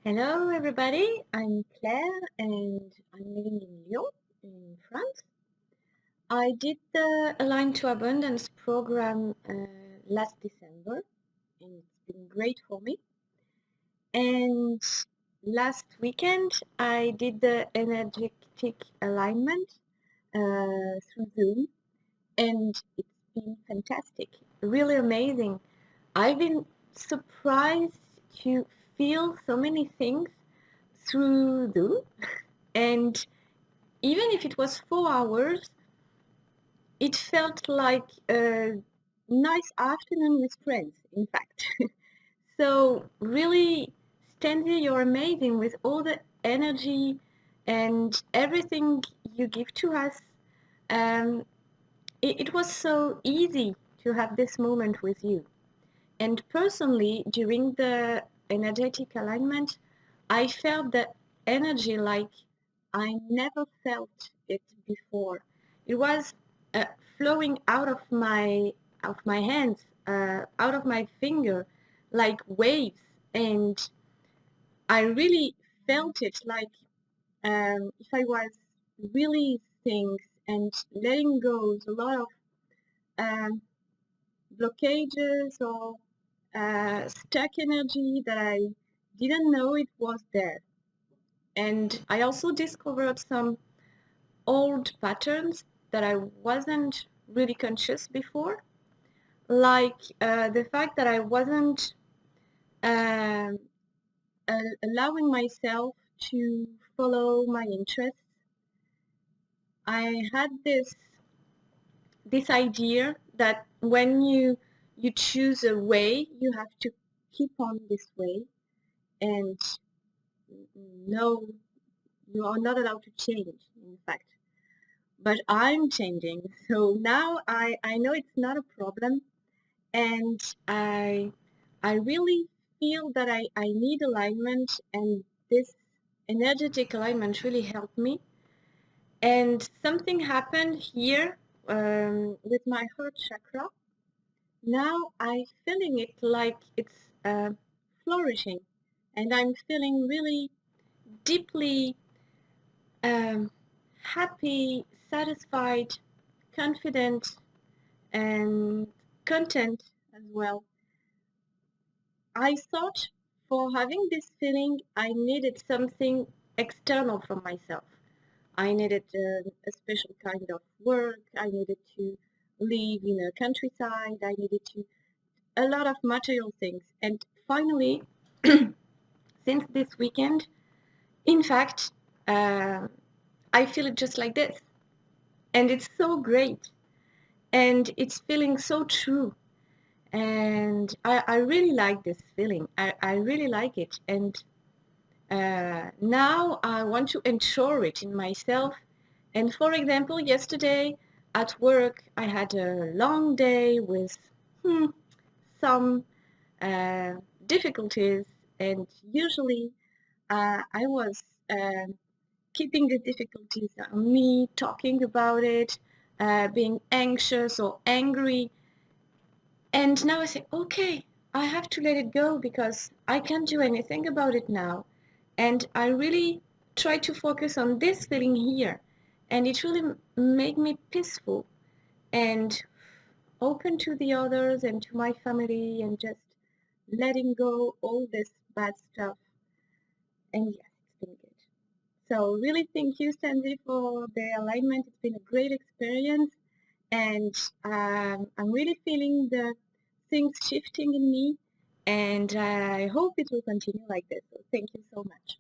Hello everybody, I'm Claire and I'm living in Lyon, in France. I did the Align to Abundance program last December and it's been great for me. And last weekend I did the energetic alignment through Zoom and it's been fantastic, really amazing. I've been surprised to feel so many things through Zoom. And even if it was 4 hours, it felt like a nice afternoon with friends, in fact. So really, Stanzie, you're amazing with all the energy and everything you give to us. Um, it was so easy to have this moment with you. And personally, during the energetic alignment, I felt the energy like I never felt it before. It was flowing out of my hands, out of my finger, like waves, and I really felt it like if I was really things and letting go a lot of um, blockages or stuck energy that I didn't know it was there. And I also discovered some old patterns that I wasn't really conscious before, like the fact that I wasn't um, allowing myself to follow my interests. I had this idea that when you choose a way, you have to keep on this way, and no, you are not allowed to change, in fact. But I'm changing. So now I know it's not a problem, and I really feel that I need alignment, and this energetic alignment really helped me. And something happened here with my heart chakra. Now I'm feeling it like it's flourishing, and I'm feeling really deeply um, happy, satisfied, confident, and content as well. I thought for having this feeling, I needed something external from myself. I needed a special kind of work. I needed to live in a countryside. I needed to a lot of material things. And finally, since this weekend, in fact, uh, I feel it just like this. And it's so great. And it's feeling so true. And I really like this feeling. I really like it. And now I want to ensure it in myself. And for example, yesterday at work, I had a long day with some uh, difficulties, and usually I was keeping the difficulties on me, talking about it, being anxious or angry. And now I say, okay, I have to let it go because I can't do anything about it now. And I really try to focus on this feeling here. And it really made me peaceful and open to the others and to my family and just letting go all this bad stuff. And yes, it's been good. So really thank you, Stanzie, for the alignment. It's been a great experience. And I'm really feeling the things shifting in me, and I hope it will continue like this. So thank you so much.